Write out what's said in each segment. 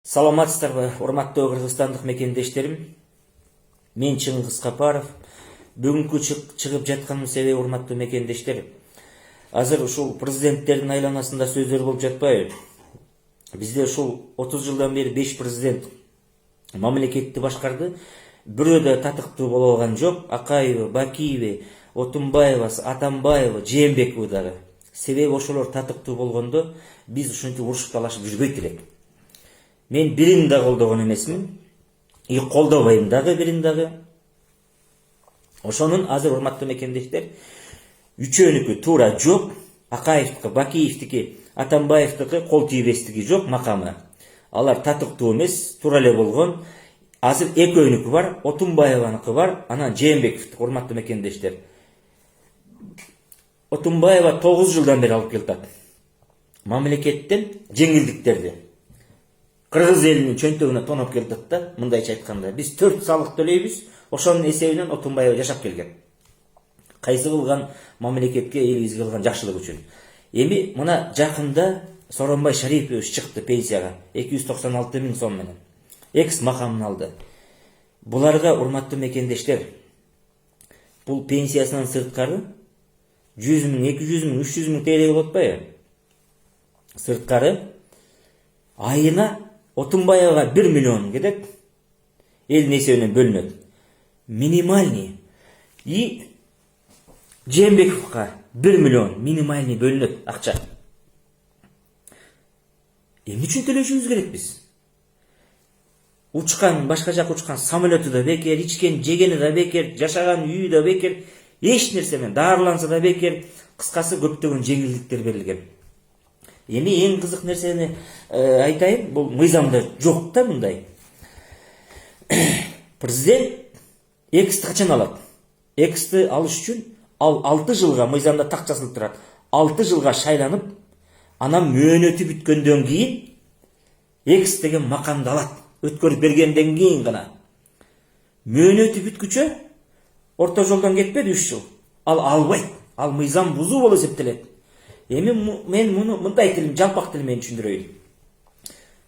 Саламатсыздарбы, урматтуу кыргызстандык мекендештерим. Мен Чыңгыз Капаров. Бүгүнкү чыгып жатканымдын себеби, урматтуу мекендештер, азыр ушул президенттердин айланасында сөздөр болуп жатпайбы? Бизде ушул 30 жылдан бери 5 президент мамлекетти башкарды. Бирөө да татыктуу боло алган жок. Акаева, Бакиева, Отунбаева, Атамбаева, Жээнбекова дагы. Себеби ошолор татыктуу болгондо биз ушинтип урушуп талашып жүрбөйт элек. Мен бирин да колдогон эмесмин. Колдобойм дагы бирин дагы. Ошонун азыр урматтуу мекендештер, үчөөнүкү туура жок. Акаевдики, Бакиевдики, Атамбаевдики кол тийбестиги жок макамы. Алар татыктуу эмес, туура эле болгон. Азыр экөөнүкү бар, Отунбаеваныкы бар, анан Жээнбековдики, урматтуу мекендештер. Отунбаева 9 жылдан бери алып келатат. Мамлекеттен жеңилдиктерди кыргыз элинин чөнтөгүнө тоноп келатат да, мындайча айтканда. Биз 4 салык төлөйбүз, ошонун эсебинен Отунбаева жашап келген. Кайсы кылган мамлекетке, элибизге кылган жакшылык үчүн. Эми мына жакында Сооронбай Шарипович чыкты пенсияга 296 000 сом менен. Экс макамын алды. Буларга, урматтуу мекендештер, бул пенсиясынан сырткары 100 000, 200 000, 300 000 TL болуп атпайбы? Сырткары айына Отунбаевага 1 миллион кетет, элдин эсебинен бөлүнөт. Минимальный. И Жээнбековго 1 миллион минимальный бөлүнөт акча. Эмне үчүн төлөшүбүз керек биз? Учкан, башка жака учкан самолету да бекер, ичкен, жегени да бекер, жашаган үйү да бекер, эч нерсе менен даарыланса да бекер, кыскасы көптөгөн жеңилдиктер берилген. Эми эң кызык нерсени айтайын, бул мыйзамда жок да мындай. Президент эксти качан алат? Эксти алыш үчүн ал 6 жылга мыйзамда так жазылып турат. 6 жылга шайланып, анан мөөнөтү бүткөндөн кийин экс деген макамды алат. Өткөрүп бергенден кийин гана. Мөөнөтү бүткүчө орто жолдон кетпеди 3 жыл. Ал албайт. Ал мыйзам бузуу болуп эсептелет. Эми мен муну мындай тилим, жалпак тил менен түшүндүрөйүн.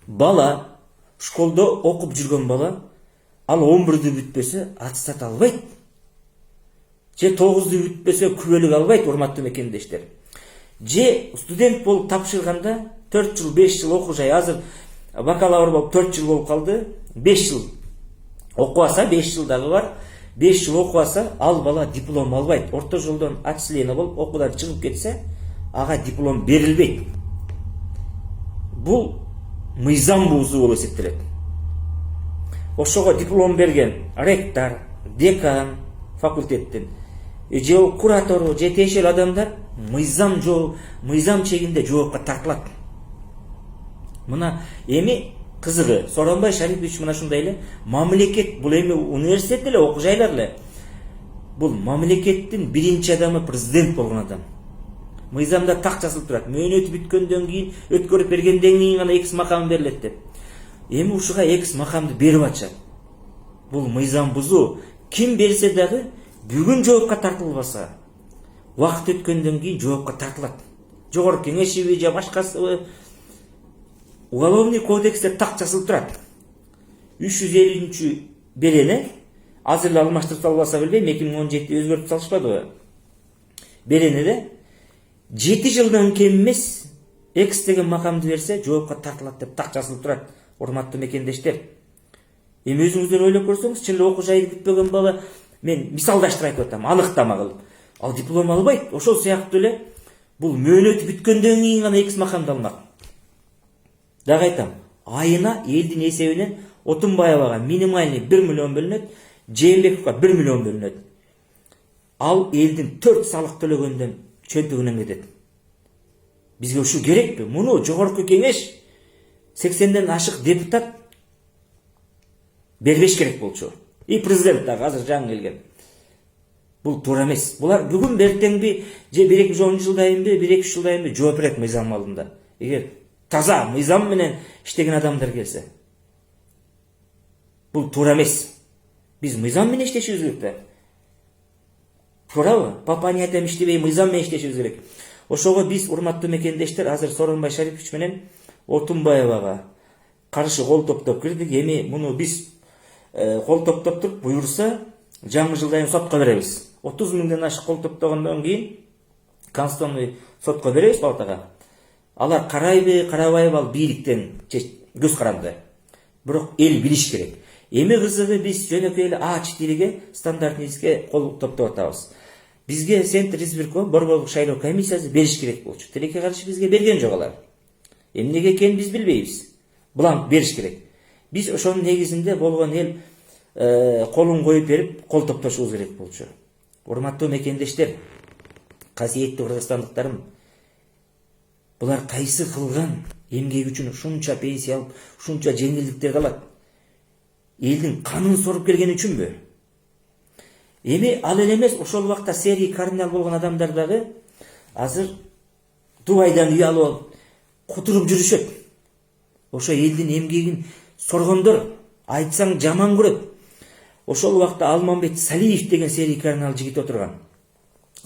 Бала школдо окуп жүргөн бала, ал 11-дү бүтпөсө аттестат албайт. Же 9-дү бүтпөсө күбөлүк албайт, урматтуу мекендештер. Же студент болуп тапшырганда 4 жыл, 5 жыл окуу жай, азыр бакалавр болуп 4 жыл болуп калды, 5 жыл окубаса, 5 жыл дагы бар, 5 жыл окубаса, ал бала диплом албайт. Орто жолдон отчисление болуп, окуудан чыгып кетсе, ага диплом берилбейт. Бул мыйзам бузуу болуп эсептелет. Ошого диплом берген ректор, декан факультеттин, же куратору, же тиешелүү адамдар мыйзам чегинде жоопко тартылат. Мына эми кызыгы, Сооронбай Шарипович мына ушундай эле, мамлекет бул эми университет эле, окуу жайлар эле. Бул мамлекеттин биринчи адамы президент болгон адам. Мыйзамда так жазылып турат. Мөөнөтү бүткөндөн кийин, өткөрүп бергенден кийин гана экс макам берилет деп. Эми ушуга экс макамды берип атышат. Бул мыйзам бузуу. Ким берсе дагы бүгүн жоопко тартылбаса, убакыт өткөндөн кийин жоопко тартылат. Жогорку кеңешиби же башкасы Уголовный кодексте так жазылып турат. 350 берени азыр эле алмаштырып салбаса билбейм, 2017 өзгөртүп салышпадыбы? Берениде 7 жылдан кем эмес экс деген макамды берсе жоопко тартылат деп так жазылып турат, урматтуу мекендештер. Эми өзүңүздөр ойлоп көрсөңүз, чын эле окуу жайы бүтпөгөн бала, мен мисалдаштырып айтып атам, аныктама кылып, ал диплом албайт. Ошол сыяктуу эле бул мөөнөтү бүткөндөн кийин гана экс макамды алмак. Дагы айтам, айына элдин эсебинен Отунбаевага минимальный 1 миллион бөлүнөт, Жээнбековго 1 миллион бөлүнөт. Ал элдин 4 салык төлөгөндөн чөнтөгүнөн кетет. Бизге ушу керекпи? Муну жогорку кеңеш 80ден ашык депутат бербеш керек болчу. И президент дагы азыр жаңы келген. Бул туура эмес. Булар бүгүн бертеңби, же 1-2 жылдайынбы, 1-2 жылдайынбы жооп берет мыйзам алдында. Эгер таза мыйзам менен иштеген адамдар келсе. Бул туура эмес. Биз мыйзам менен иштешибиз керек да. Туурабы? По понятиям иштебей мыйзам менен иштешибиз керек. Ошого биз, урматтуу мекендештер, азыр Сооронбай Шарипович менен Отунбаевага каршы кол топтоп кирдик. Эми муну биз кол топтоп туруп буйрса жаңы жылдан сотко беребиз. 30 миңден ашык кол топтогондон кийин конституционный сотко беребиз палатага. Алар карайбы, карабайбы ал бийликтен көз каранды. Бирок эл билиш керек. Эми кызыгы биз жөнөкөй эле А4 тилге стандартнийске кол топтоп атабыз. Бизге Центр избирком борборлук шайлоо комиссиясы бериш керек болчу. Тилекке каршы бизге берген жок алар. Эмнеге экенин биз билбейбиз. Бланк бериш керек. Биз ошонун негизинде болгон эл колун коюп берип кол топтошубуз керек болчу. Урматтуу мекендештер, касиеттүү кыргызстандыктарым, булар кайсы кылган эмгек үчүн ушунча пенсия алып, ушунча жеңилдиктерди алат? Элдин канын соруп келген үчүнбү? Эми ал эле эмес, ошол убакта серий кардинал болгон адамдар дагы азыр Дубайдан үй алып алып кутуруп жүрүшөт. Ошо элдин эмгегин соргондор, айтсаң жаман көрөт. Ошол убакта Алмамбет Салиев деген серий кардинал жигит отурган.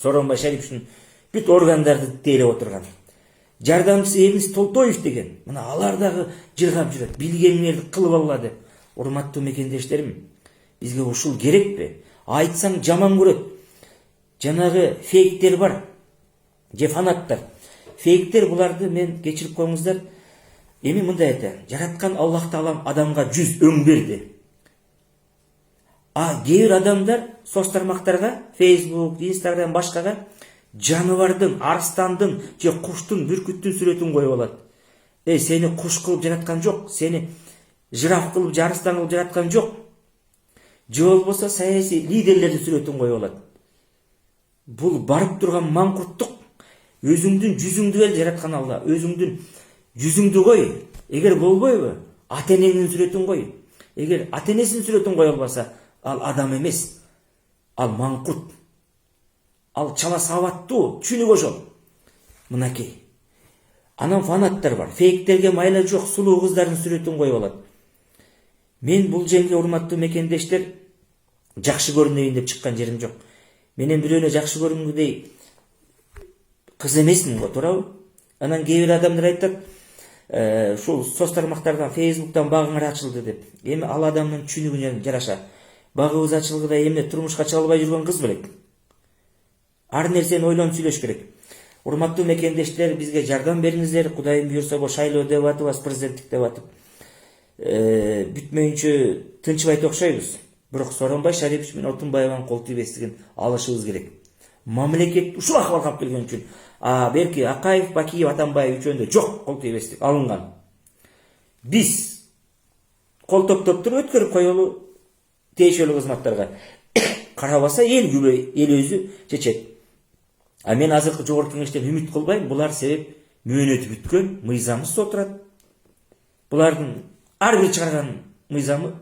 Сооронбай Шариповичтин бүт органдарды тейлеп отурган. Жардамчысы Эмис Толтоев деген, мына алар дагы жыргап жүрөт. Билгениңерди кылып алла деп. Урматтуу мекендештерим, бизге ушул керекпи? Айтсаң жаман көрөт. Жанагы фейктер бар, же фанаттар. Фейктер буларды мен кечирип коюңуздар. Эми мындай айтам, жараткан Аллах Таалам адамга 100 өң берди. Кээ бир адамдар соцтармактарга, Facebook, Instagram башкага жаныбардын, арстандын же куштун, бүркүттүн сүрөтүн коюп алат. Сени куш кылып жараткан жок, сени жираф кылып, арстан кылып жараткан жок. Же болбосо саясий лидерлердин сүрөтүн коюп алат. Бул барып турган маңкурттук. Өзүңдүн жүзүңдү эл жараткан Алла, өзүңдүн жүзүңдү кой. Эгер болбойбу, ата-энеңдин сүрөтүн кой. Эгер ата-энесинин сүрөтүн кое албаса, ал адам эмес. Ал маңкурт. Ал чала сабаттуу, түшүнүк ошол. Мынакей. Анан фанаттар бар. Фейктерге майла жок, сулуу кыздардын сүрөтүн коюп алат. Мен бул жерге урматтуу мекендештер жакшы көрүнөйүн деп чыккан жерим жок. Менен бирөөнө жакшы көрүнгүдөй кыз эмесмин го, туурабы? Анан кээ бир адамдар айтат, ушул соцтармактардан, Facebook'тан багыңар ачылды деп. Эми ал адамдын түшүнүгүнө жараша. Багыбыз ачылгыда эмне турмушка чыга албай жүргөн кыз белек. Ар нерсени ойлонуп сүйлөш керек. Урматтуу мекендештер, бизге жардам бериңиздер. Кудайым буйрса, бул шайлоо деп атыбыз, президенттик деп атып. Бүтмөйүнчө тынчыбайт окшойбуз. Бирок Сооронбай Шарипович менен Отунбаеванын кол тийбестигин алышыбыз керек. Мамлекет ушул акыбалга алып келген үчүн, берки Акаев, Бакиев, Атамбаев үчөөндө жок кол тийбестик алынган. Биз кол топтоп туруп өткөрүп коелу тиешелүү кызматтарга. Карабаса эл күбөй, эл өзү чечет. Мен азыркы жогорку кеңештен үмүт кылбайм. Булар себеп мөөнөтү бүткөн, мыйзамсыз отурат. Булардын ар бир чыгарган мыйзамы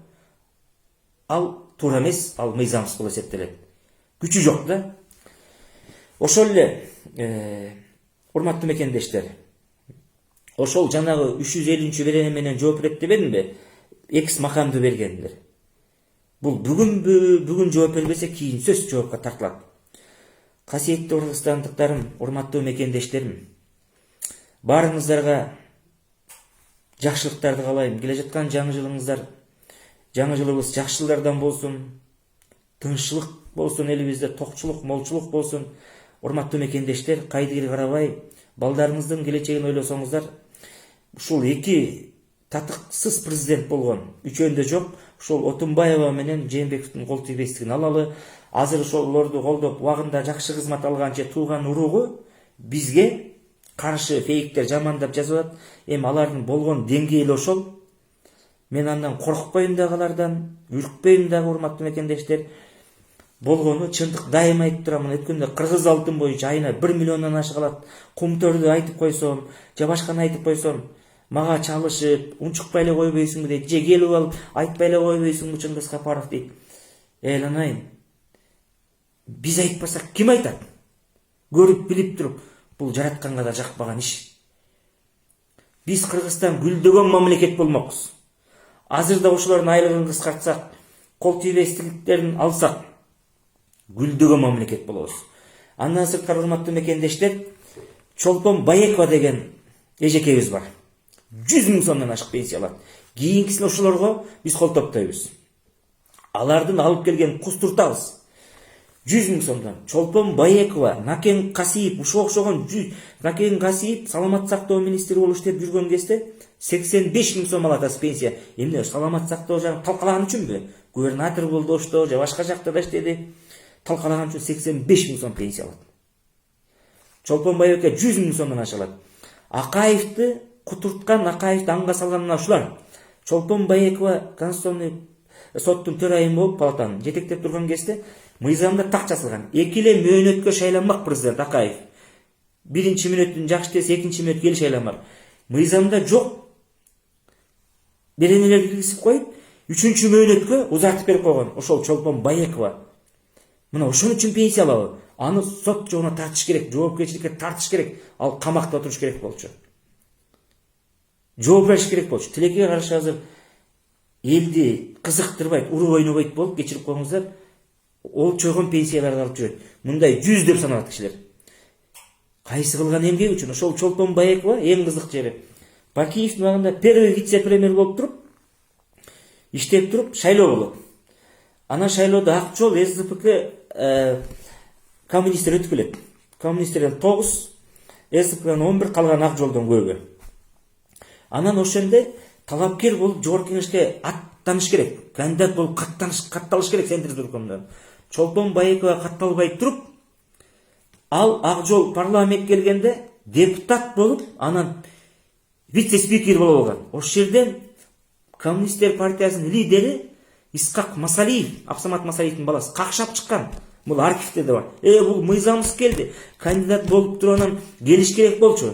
ал туура эмес, ал мыйзамсыз болуп эсептелет. Күчү жок да. Ошол эле урматтуу мекендештер. Ошол жанагы 350 берене менен жооп берет дебедимби? Экс макамды бергендер. Бул бүгүн жооп бербесе, кийин сөз жоопко тартылат. Касиеттүү кыргызстандыктарым, урматтуу мекендештерим, баарыңыздарга жакшылыктарды каалайм. Келе жаткан жаңы жылыңыздар, жаңы жылыбыз жакшы жылдардан болсун, тынччылык болсун элибизде, токчулук, молчулук болсун. Урматтуу мекендештер, кайдыгер карабай, балдарыңыздын келечегин ойлосоңуздар, ушул эки татыксыз президент болгон, үчөөндө жок, ушул Отунбаева менен Жээнбековдун кол тийбестигин алалы. Азыр ошолорду колдоп, убагында жакшы кызмат алганча тууган уругу бизге каршы фейктер жамандап жазып. Эми алардын болгон деңгээли ошол. Мен андан коркпойм дагы алардан, үркпөйм дагы, урматтуу мекендештер. Болгону чындык дайыма айтып турам. Өткөндө кыргыз алтын боюнча айына 1 миллиондон ашык алат. Кумтөрдү айтып койсом, же башканы айтып койсом, мага чалышып, унчукпай эле койбойсуңбу дейт, же келип алып айтпай эле койбойсуңбу Чыңгыз Капаров дейт. Эланайын. Биз айтпасак ким айтат? Көрүп билип туруп, бул жаратканга да жакпаган иш. Биз Кыргызстан гүлдөгөн мамлекет болмокпуз. Азыр да ошолордун айлыгын кыскартсак, кол тийбестиктерин алсак, гүлдөгөн мамлекет болобуз. Андан сырткары, урматтуу мекендештер, Чолпон Баекова деген эжекебиз бар. 100 000 сомдон ашык пенсия алат. Кийинкисин ошолорго биз кол топтойбуз. Алардын алып келген кустуртабыз. 100 000 сомдон. Чолпон Байекова, Накен Касиев, ушуга окшогон Накен Касиев саламат сактоо министри болуп иштеп жүргөн кезде 85 000 сом алат пенсия. Эмне саламат сактоо жагын талкалаган үчүнбү? Губернатор болду ошто же башка жакта да иштеди. Талкалаган үчүн 85 000 сом пенсия алат. Чолпон Байекова 100 000 сомдон аша алат. Акаевди кутурткан, Акаевди аңга салган мына ушулар. Чолпон Байекова Конституционный соттун төрайымы болуп палатаны жетектеп турган кезде мыйзамда так жазылган. 2 эле мөөнөткө шайланмак президент Акаев. Биринчи мөөнөттүн жакшы десе, экинчи мөөнөткө эл шайланмак. Мыйзамда жок. Беренелер киргизип коюп, 3-чү мөөнөткө узартып берип койгон. Ошол Чолпон Байекова. Мына ошон үчүн пенсия алабы? Аны сот жогуна тартыш керек, жоопкерчиликке тартыш керек. Ал камакта отуруш керек болчу. Жооп бериш керек болчу. Тилекке каршы азыр элди кызыктырбайт, уруп ойнобойт болуп кечирип коюңуздар. Ол чойгон пенсияларды алып жүрөт. Мындай 100 деп саналат кишилер. Кайсы кылган эмгеги үчүн? Ошол Чолпон Байекова эң кызык жери. Бакиевдин убагында первый вице-премьер болуп туруп, иштеп туруп шайлоо болот. Ана шайлоодо ак жол СДПК коммунисттер өтүп келет. Коммунисттерден 9, СДПКдан 11, калган ак жолдон көбү. Анан ошондо талапкер болуп жогорку кеңешке аттаныш керек. Кандидат болуп катталыш керек Центр избиркомдон. Чолпон Байекова катталбай туруп, ал ак жол парламент келгенде депутат болуп, анан вице-спикер болуп алган. Ошол жерден Коммунисттер партиясынын лидери Исхак Масалиев, Абсамат Масалиевдин баласы какшап чыккан. Бул архивте да бар. Бул мыйзамсыз келди. Кандидат болуп туруп анан келиш керек болчу.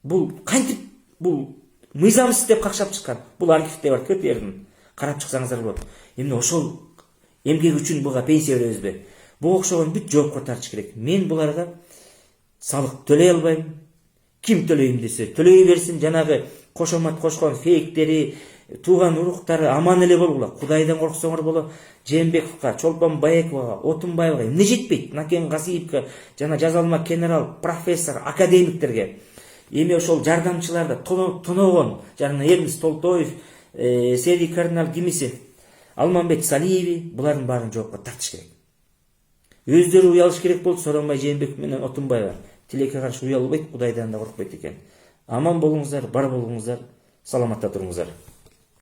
Бул кантип бул мыйзамсыз деп какшап чыккан. Бул архивте бар, көп жердин. Карап чыксаңыздар болот. Эмне ошол эмгек үчүн буга пенсия беребизби? Буга окшогон бүт жоопко тартыш керек. Мен буларга салык төлөй албайм. Ким төлөйм десе, төлөй берсин. Жанагы кошомат кошкон фейктери, тууган уруктары аман эле болгула. Кудайдан корксоңор боло. Жээнбековго, Чолпон Байековага, Отунбаевага эмне жетпейт? Накен Касиевге, жана жазалма генерал, профессор, академиктерге. Эми ошол жардамчыларды тоногон, жана Эрнест Толтоев, Серий кардинал Кимисев, Алмамбет Салиеви, булардын баарын жоопко тартыш керек. Өздөрү уялыш керек болду, Сооронбай Жээнбеков менен Отунбаева. Тилекке каршы уялбайт, Кудайдан да коркпойт экен. Аман болуңуздар, бар болуңуздар, саламатта туруңуздар.